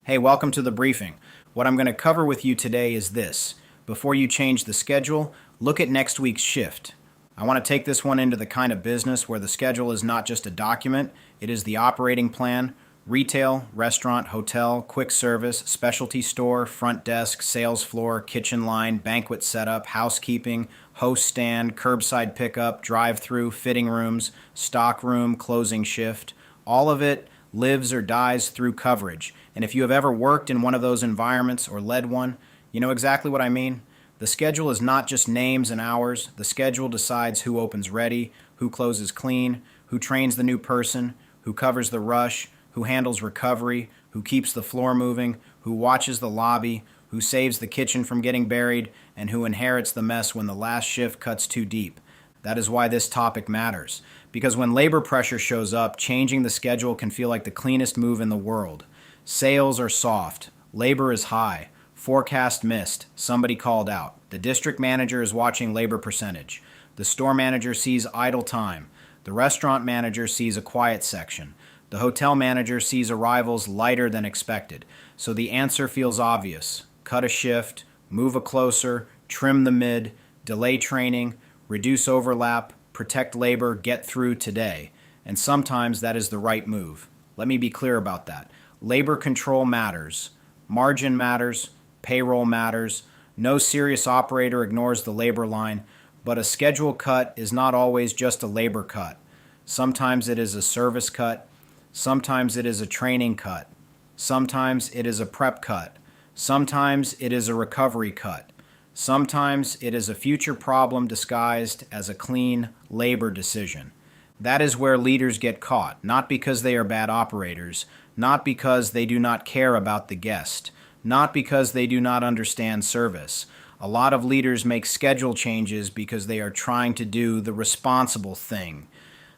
Hey, welcome to the briefing. What I'm going to cover with you today is this. Before you change the schedule, look at next week's shift. I want to take this one into the kind of business where the schedule is not just a document, it is the operating plan. Retail, restaurant, hotel, quick service, specialty store, front desk, sales floor, kitchen line, banquet setup, housekeeping, host stand, curbside pickup, drive-through, fitting rooms, stock room, closing shift. All of it lives or dies through coverage. And if you have ever worked in one of those environments or led one, you know exactly what I mean. The schedule is not just names and hours. The schedule decides who opens ready, who closes clean, who trains the new person, who covers the rush, who handles recovery, who keeps the floor moving, who watches the lobby, who saves the kitchen from getting buried, and who inherits the mess when the last shift cuts too deep. That is why this topic matters. Because when labor pressure shows up, changing the schedule can feel like the cleanest move in the world. Sales are soft. Labor is high. Forecast missed. Somebody called out. The district manager is watching labor percentage. The store manager sees idle time. The restaurant manager sees a quiet section. The hotel manager sees arrivals lighter than expected. So the answer feels obvious. Cut a shift, move a closer, trim the mid, delay training, reduce overlap, protect labor, get through today. And sometimes that is the right move. Let me be clear about that. Labor control matters. Margin matters. Payroll matters. No serious operator ignores the labor line. But a schedule cut is not always just a labor cut. Sometimes it is a service cut. Sometimes it is a training cut. Sometimes it is a prep cut. Sometimes it is a recovery cut. Sometimes it is a future problem disguised as a clean labor decision. That is where leaders get caught, not because they are bad operators, not because they do not care about the guest, not because they do not understand service. A lot of leaders make schedule changes because they are trying to do the responsible thing.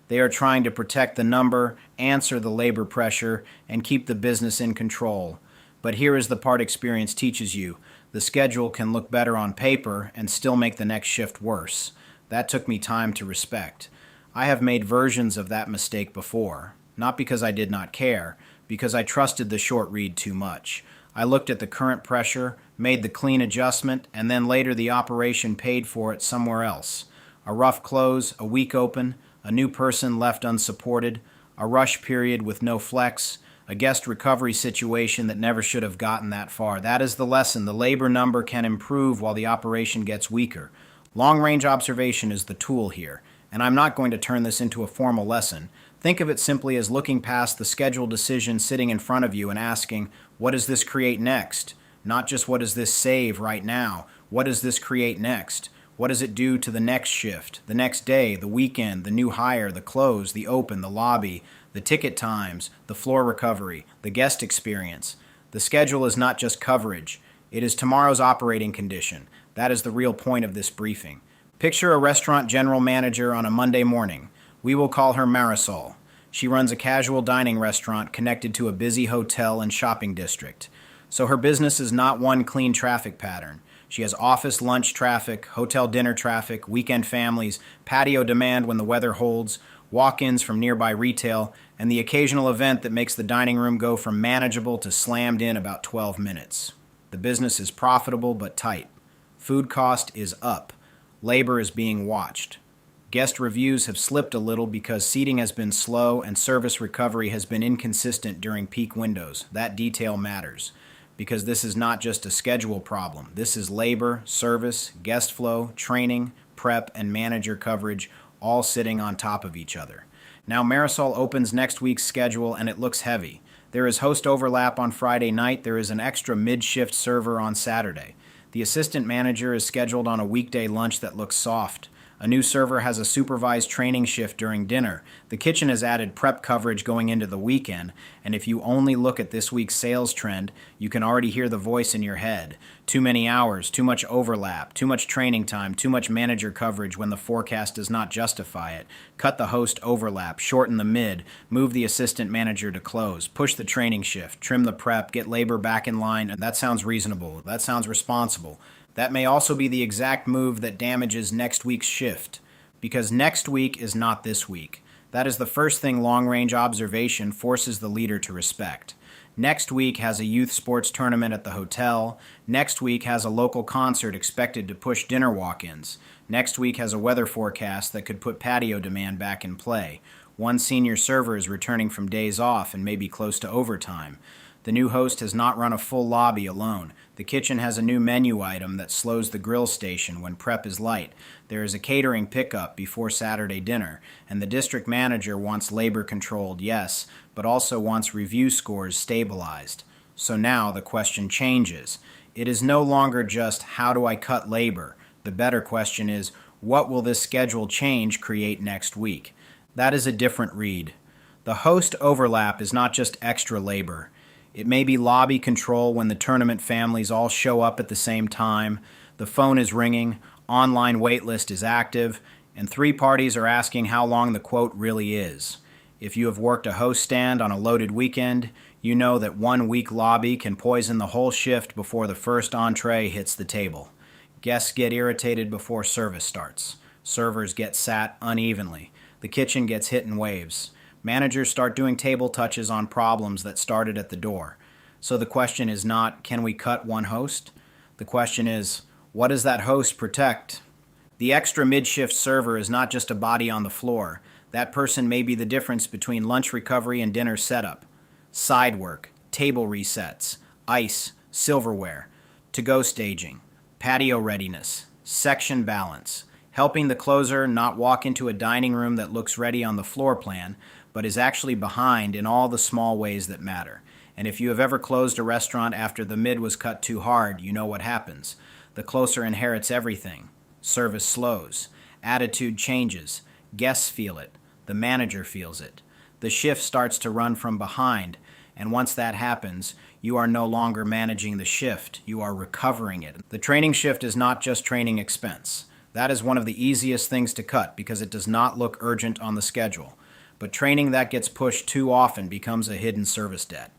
They are trying to protect the number, answer the labor pressure, and keep the business in control. But here is the part experience teaches you. The schedule can look better on paper and still make the next shift worse. That took me time to respect. I have made versions of that mistake before, not because I did not care, because I trusted the short read too much. I looked at the current pressure, made the clean adjustment, and then later the operation paid for it somewhere else. A rough close, a weak open, a new person left unsupported, a rush period with no flex, a guest recovery situation that never should have gotten that far. That is the lesson. The labor number can improve while the operation gets weaker. Long-range observation is the tool here, and I'm not going to turn this into a formal lesson. Think of it simply as looking past the scheduled decision sitting in front of you and asking, what does this create next? Not just what does this save right now? What does this create next? What does it do to the next shift, the next day, the weekend, the new hire, the close, the open, the lobby, the ticket times, the floor recovery, the guest experience? The schedule is not just coverage. It is tomorrow's operating condition. That is the real point of this briefing. Picture a restaurant general manager on a Monday morning. We will call her Marisol. She runs a casual dining restaurant connected to a busy hotel and shopping district. So her business is not one clean traffic pattern. She has office lunch traffic, hotel dinner traffic, weekend families, patio demand when the weather holds, walk-ins from nearby retail, and the occasional event that makes the dining room go from manageable to slammed in about 12 minutes. The business is profitable but tight. Food cost is up. Labor is being watched. Guest reviews have slipped a little because seating has been slow and service recovery has been inconsistent during peak windows. That detail matters. Because this is not just a schedule problem. This is labor, service, guest flow, training, prep, and manager coverage all sitting on top of each other. Now Marisol opens next week's schedule and it looks heavy. There is host overlap on Friday night. There is an extra mid-shift server on Saturday. The assistant manager is scheduled on a weekday lunch that looks soft. A new server has a supervised training shift during dinner. The kitchen has added prep coverage going into the weekend, and if you only look at this week's sales trend, you can already hear the voice in your head. Too many hours, too much overlap, too much training time, too much manager coverage when the forecast does not justify it. Cut the host overlap, shorten the mid, move the assistant manager to close, push the training shift, trim the prep, get labor back in line, and that sounds reasonable. That sounds responsible. That may also be the exact move that damages next week's shift, because next week is not this week. That is the first thing long-range observation forces the leader to respect. Next week has a youth sports tournament at the hotel. Next week has a local concert expected to push dinner walk-ins. Next week has a weather forecast that could put patio demand back in play. One senior server is returning from days off and may be close to overtime. The new host has not run a full lobby alone. The kitchen has a new menu item that slows the grill station when prep is light. There is a catering pickup before Saturday dinner, and the district manager wants labor controlled, yes, but also wants review scores stabilized. So now the question changes. It is no longer just, how do I cut labor? The better question is, what will this schedule change create next week? That is a different read. The host overlap is not just extra labor. It may be lobby control when the tournament families all show up at the same time, the phone is ringing, online waitlist is active, and 3 parties are asking how long the quote really is. If you have worked a host stand on a loaded weekend, you know that 1 week lobby can poison the whole shift before the first entree hits the table. Guests get irritated before service starts. Servers get sat unevenly. The kitchen gets hit in waves. Managers start doing table touches on problems that started at the door. So the question is not, can we cut one host? The question is, what does that host protect? The extra mid-shift server is not just a body on the floor. That person may be the difference between lunch recovery and dinner setup. Side work, table resets, ice, silverware, to-go staging, patio readiness, section balance, helping the closer not walk into a dining room that looks ready on the floor plan, but is actually behind in all the small ways that matter. And if you have ever closed a restaurant after the mid was cut too hard, you know what happens. The closer inherits everything. Service slows. Attitude changes. Guests feel it. The manager feels it. The shift starts to run from behind, and once that happens, you are no longer managing the shift. You are recovering it. The training shift is not just training expense. That is one of the easiest things to cut because it does not look urgent on the schedule. But training that gets pushed too often becomes a hidden service debt.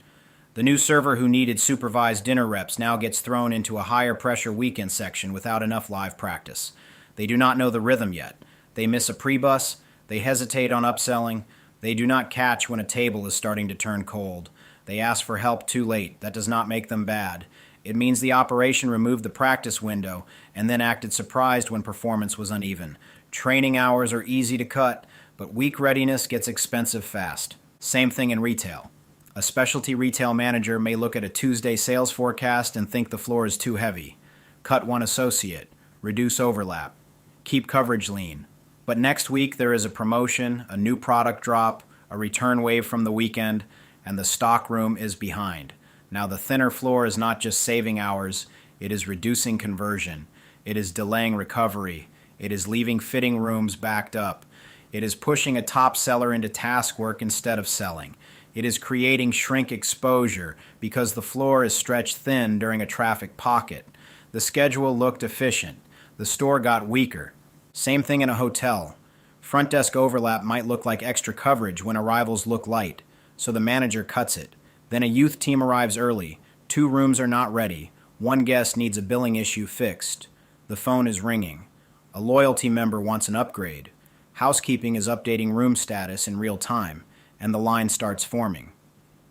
The new server who needed supervised dinner reps now gets thrown into a higher pressure weekend section without enough live practice. They do not know the rhythm yet. They miss a pre-bus. They hesitate on upselling. They do not catch when a table is starting to turn cold. They ask for help too late. That does not make them bad. It means the operation removed the practice window and then acted surprised when performance was uneven. Training hours are easy to cut, but weak readiness gets expensive fast. Same thing in retail. A specialty retail manager may look at a Tuesday sales forecast and think the floor is too heavy. Cut one associate. Reduce overlap. Keep coverage lean. But next week there is a promotion, a new product drop, a return wave from the weekend, and the stock room is behind. Now the thinner floor is not just saving hours, it is reducing conversion. It is delaying recovery. It is leaving fitting rooms backed up. It is pushing a top seller into task work instead of selling. It is creating shrink exposure because the floor is stretched thin during a traffic pocket. The schedule looked efficient. The store got weaker. Same thing in a hotel. Front desk overlap might look like extra coverage when arrivals look light, so the manager cuts it. Then a youth team arrives early. 2 rooms are not ready. 1 guest needs a billing issue fixed. The phone is ringing. A loyalty member wants an upgrade. Housekeeping is updating room status in real time, and the line starts forming.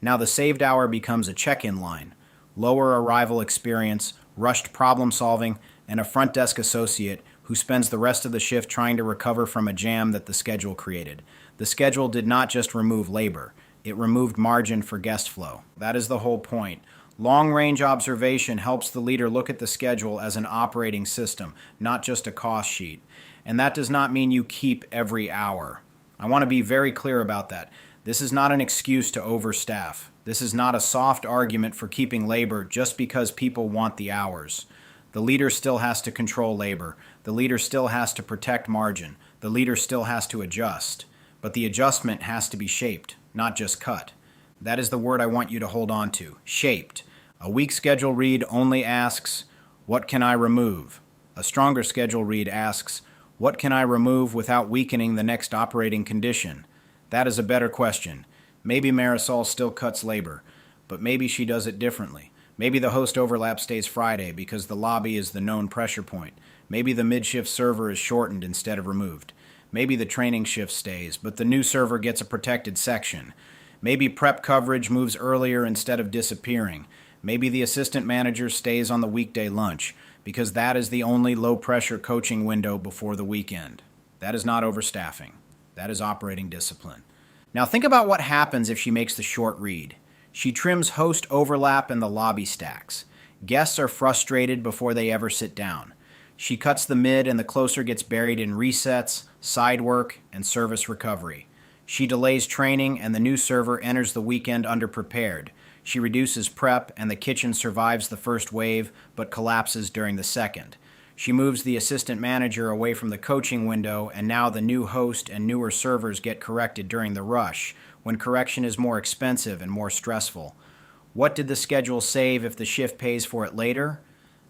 Now the saved hour becomes a check-in line. Lower arrival experience, rushed problem solving, and a front desk associate who spends the rest of the shift trying to recover from a jam that the schedule created. The schedule did not just remove labor. It removed margin for guest flow. That is the whole point. Long-range observation helps the leader look at the schedule as an operating system, not just a cost sheet. And that does not mean you keep every hour. I want to be very clear about that. This is not an excuse to overstaff. This is not a soft argument for keeping labor just because people want the hours. The leader still has to control labor. The leader still has to protect margin. The leader still has to adjust. But the adjustment has to be shaped, not just cut. That is the word I want you to hold on to. Shaped. A weak schedule read only asks, what can I remove? A stronger schedule read asks, what can I remove without weakening the next operating condition? That is a better question. Maybe Marisol still cuts labor, but maybe she does it differently. Maybe the host overlap stays Friday because the lobby is the known pressure point. Maybe the mid-shift server is shortened instead of removed. Maybe the training shift stays, but the new server gets a protected section. Maybe prep coverage moves earlier instead of disappearing. Maybe the assistant manager stays on the weekday lunch because that is the only low-pressure coaching window before the weekend. That is not overstaffing. That is operating discipline. Now think about what happens if she makes the short read. She trims host overlap and the lobby stacks. Guests are frustrated before they ever sit down. She cuts the mid and the closer gets buried in resets, side work, and service recovery. She delays training and the new server enters the weekend underprepared. She reduces prep and the kitchen survives the first wave but collapses during the second. She moves the assistant manager away from the coaching window and now the new host and newer servers get corrected during the rush, when correction is more expensive and more stressful. What did the schedule save if the shift pays for it later?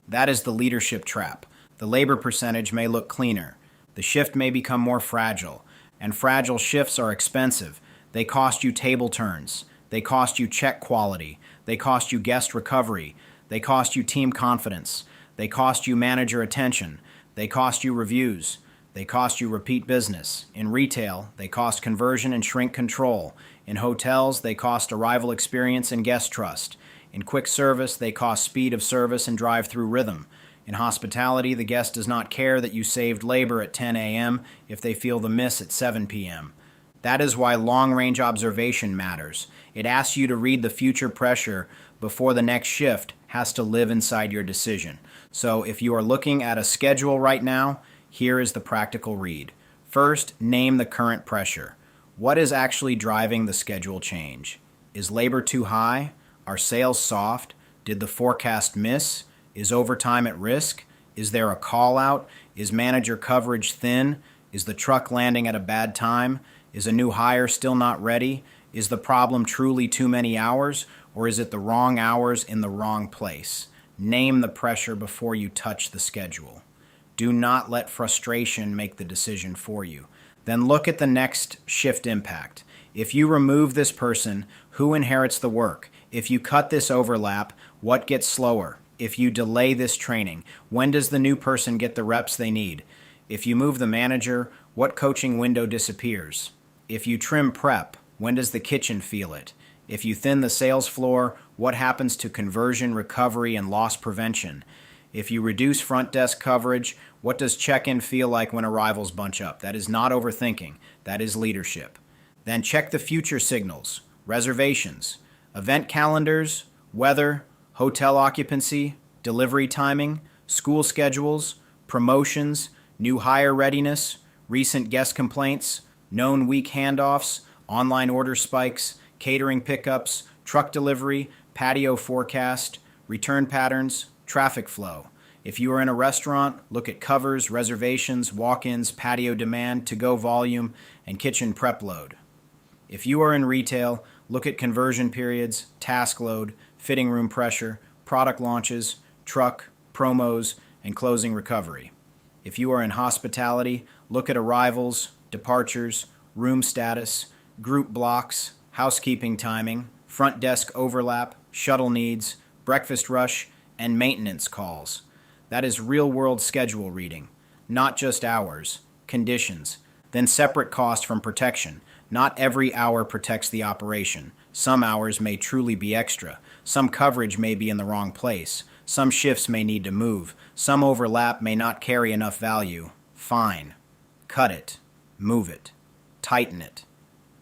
That is the leadership trap. The labor percentage may look cleaner. The shift may become more fragile. And fragile shifts are expensive. They cost you table turns. They cost you check quality. They cost you guest recovery. They cost you team confidence. They cost you manager attention. They cost you reviews. They cost you repeat business. In retail, they cost conversion and shrink control. In hotels, they cost arrival experience and guest trust. In quick service, they cost speed of service and drive-through rhythm. In hospitality, the guest does not care that you saved labor at 10 a.m. if they feel the miss at 7 p.m. That is why long-range observation matters. It asks you to read the future pressure before the next shift has to live inside your decision. So if you are looking at a schedule right now, here is the practical read. First, name the current pressure. What is actually driving the schedule change? Is labor too high? Are sales soft? Did the forecast miss? Is overtime at risk? Is there a call-out? Is manager coverage thin? Is the truck landing at a bad time? Is a new hire still not ready? Is the problem truly too many hours? Or is it the wrong hours in the wrong place? Name the pressure before you touch the schedule. Do not let frustration make the decision for you. Then look at the next shift impact. If you remove this person, who inherits the work? If you cut this overlap, what gets slower? If you delay this training, when does the new person get the reps they need? If you move the manager, what coaching window disappears? If you trim prep, when does the kitchen feel it? If you thin the sales floor, what happens to conversion, recovery, and loss prevention? If you reduce front desk coverage, what does check-in feel like when arrivals bunch up? That is not overthinking. That is leadership. Then check the future signals, reservations, event calendars, weather, hotel occupancy, delivery timing, school schedules, promotions, new hire readiness, recent guest complaints, known week handoffs, online order spikes, catering pickups, truck delivery, patio forecast, return patterns, traffic flow. If you are in a restaurant, look at covers, reservations, walk-ins, patio demand, to-go volume, and kitchen prep load. If you are in retail, look at conversion periods, task load, fitting room pressure, product launches, truck, promos, and closing recovery. If you are in hospitality, look at arrivals, departures, room status, group blocks, housekeeping timing, front desk overlap, shuttle needs, breakfast rush, and maintenance calls. That is real-world schedule reading, not just hours, conditions, then separate cost from protection. Not every hour protects the operation. Some hours may truly be extra. Some coverage may be in the wrong place. Some shifts may need to move. Some overlap may not carry enough value. Fine. Cut it. Move it. Tighten it.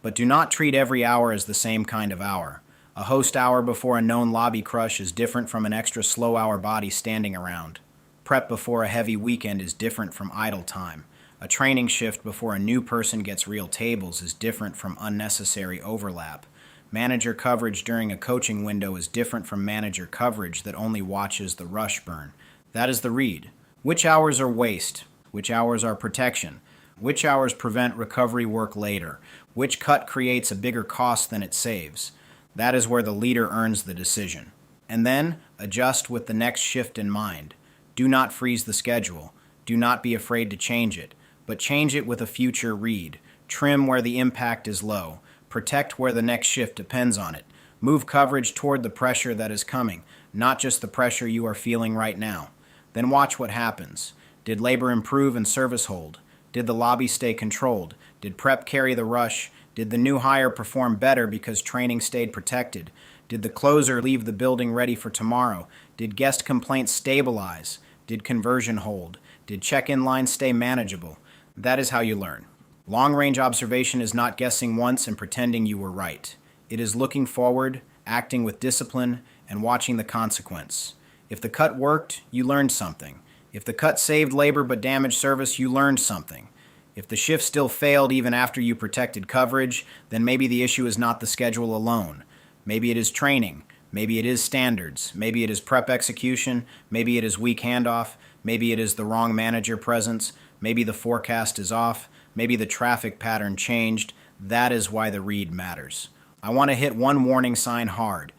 But do not treat every hour as the same kind of hour. A host hour before a known lobby crush is different from an extra slow hour body standing around. Prep before a heavy weekend is different from idle time. A training shift before a new person gets real tables is different from unnecessary overlap. Manager coverage during a coaching window is different from manager coverage that only watches the rush burn. That is the read. Which hours are waste? Which hours are protection? Which hours prevent recovery work later? Which cut creates a bigger cost than it saves? That is where the leader earns the decision. And then, adjust with the next shift in mind. Do not freeze the schedule. Do not be afraid to change it, but change it with a future read. Trim where the impact is low. Protect where the next shift depends on it. Move coverage toward the pressure that is coming, not just the pressure you are feeling right now. Then watch what happens. Did labor improve and service hold? Did the lobby stay controlled? Did prep carry the rush? Did the new hire perform better because training stayed protected? Did the closer leave the building ready for tomorrow? Did guest complaints stabilize? Did conversion hold? Did check-in lines stay manageable? That is how you learn. Long-range observation is not guessing once and pretending you were right. It is looking forward, acting with discipline, and watching the consequence. If the cut worked, you learned something. If the cut saved labor but damaged service, you learned something. If the shift still failed even after you protected coverage, then maybe the issue is not the schedule alone. Maybe it is training. Maybe it is standards. Maybe it is prep execution. Maybe it is weak handoff. Maybe it is the wrong manager presence. Maybe the forecast is off. Maybe the traffic pattern changed. That is why the read matters. I want to hit one warning sign hard.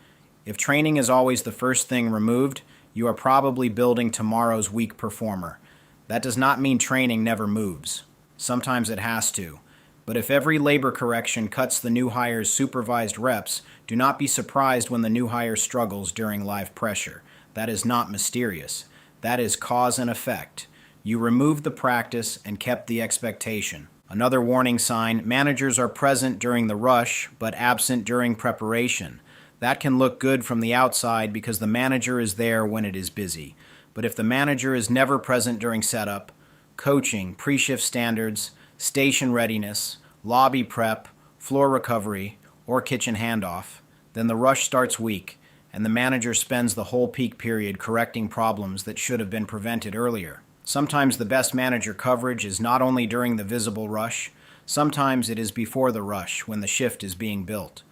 If training is always the first thing removed, you are probably building tomorrow's weak performer. That does not mean training never moves. Sometimes it has to. But if every labor correction cuts the new hire's supervised reps, do not be surprised when the new hire struggles during live pressure. That is not mysterious. That is cause and effect. You removed the practice and kept the expectation. Another warning sign, managers are present during the rush, but absent during preparation. That can look good from the outside because the manager is there when it is busy. But if the manager is never present during setup, coaching, pre-shift standards, station readiness, lobby prep, floor recovery, or kitchen handoff, then the rush starts weak, and the manager spends the whole peak period correcting problems that should have been prevented earlier. Sometimes the best manager coverage is not only during the visible rush, sometimes it is before the rush when the shift is being built.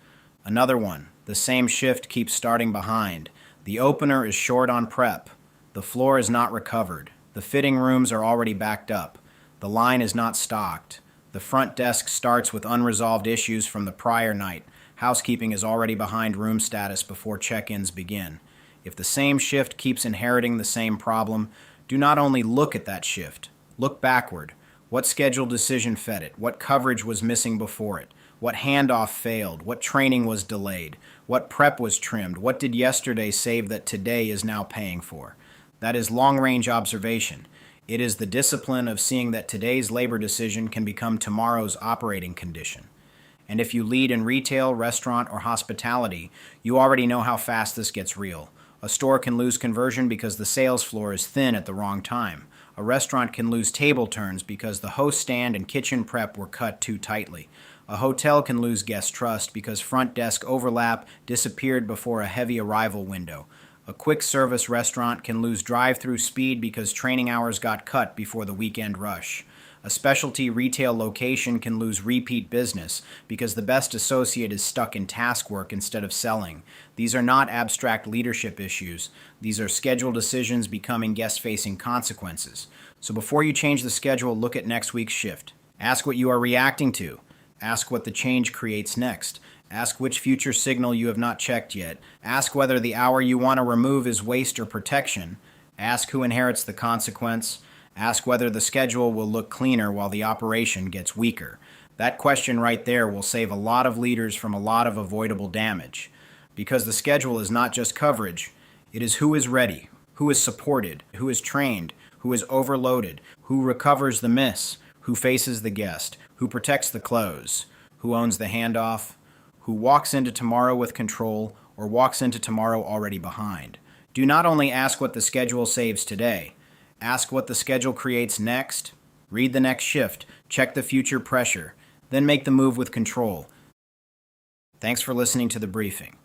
Another one, the same shift keeps starting behind. The opener is short on prep. The floor is not recovered. The fitting rooms are already backed up. The line is not stocked. The front desk starts with unresolved issues from the prior night. Housekeeping is already behind room status before check-ins begin. If the same shift keeps inheriting the same problem, do not only look at that shift. Look backward. What schedule decision fed it? What coverage was missing before it? What handoff failed? What training was delayed? What prep was trimmed? What did yesterday save that today is now paying for? That is long-range observation. It is the discipline of seeing that today's labor decision can become tomorrow's operating condition. And if you lead in retail, restaurant, or hospitality, you already know how fast this gets real. A store can lose conversion because the sales floor is thin at the wrong time. A restaurant can lose table turns because the host stand and kitchen prep were cut too tightly. A hotel can lose guest trust because front desk overlap disappeared before a heavy arrival window. A quick service restaurant can lose drive-through speed because training hours got cut before the weekend rush. A specialty retail location can lose repeat business because the best associate is stuck in task work instead of selling. These are not abstract leadership issues. These are schedule decisions becoming guest-facing consequences. So before you change the schedule, look at next week's shift. Ask what you are reacting to. Ask what the change creates next. Ask which future signal you have not checked yet. Ask whether the hour you want to remove is waste or protection. Ask who inherits the consequence. Ask whether the schedule will look cleaner while the operation gets weaker. That question right there will save a lot of leaders from a lot of avoidable damage. Because the schedule is not just coverage. It is who is ready, who is supported, who is trained, who is overloaded, who recovers the miss, who faces the guest, who protects the close, who owns the handoff, who walks into tomorrow with control or walks into tomorrow already behind. Do not only ask what the schedule saves today, ask what the schedule creates next, read the next shift, check the future pressure, then make the move with control. Thanks for listening to the briefing.